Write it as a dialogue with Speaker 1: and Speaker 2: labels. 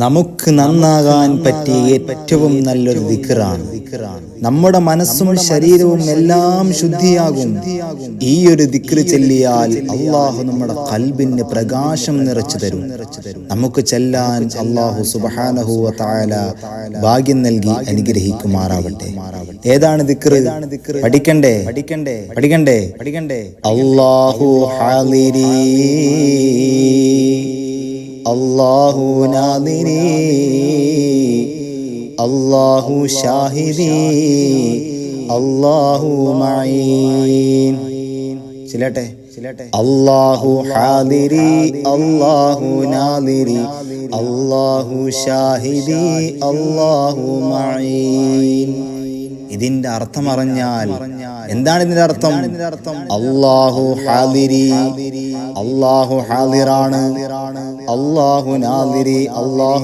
Speaker 1: നമുക്ക് നന്നാകാൻ പറ്റിയ ഏറ്റവും നല്ലൊരു ദിക്റാണ്. നമ്മുടെ മനസ്സും ശരീരവും എല്ലാം ശുദ്ധിയാകും. ഈ ഒരു ദിക്ർ ചൊല്ലിയാൽ അള്ളാഹു നമ്മുടെ ഖൽബിന് പ്രകാശം നിറച്ചു തരും. നമുക്ക് ചെല്ലാൻ അള്ളാഹു സുബ്ഹാനഹു വ തആല ഭാഗ്യം നൽകി അനുഗ്രഹിക്കുമാറാവട്ടെ. ഏതാണ് ദിക്ർ? പഠിക്കണ്ടേ? അല്ലാഹു ഹാളിരി, അല്ലാഹു നാദിരി, അല്ലാഹു ഷാഹിദി, അല്ലാഹു മഈൻ. ചിലട്ടെ. അല്ലാഹു ഹാദിരി, അല്ലാഹു നാദിരി, അല്ലാഹു ഷാഹിദി, അല്ലാഹു മഈൻ. ഇതിന്റെ അർത്ഥം അറിഞ്ഞാൽ എന്താണ് ഇതിന്റെ അർത്ഥം? അല്ലാഹു ഹാദിരി, അല്ലാഹു ഹാദിറാണ്. അല്ലാഹു നാദിരി, അല്ലാഹു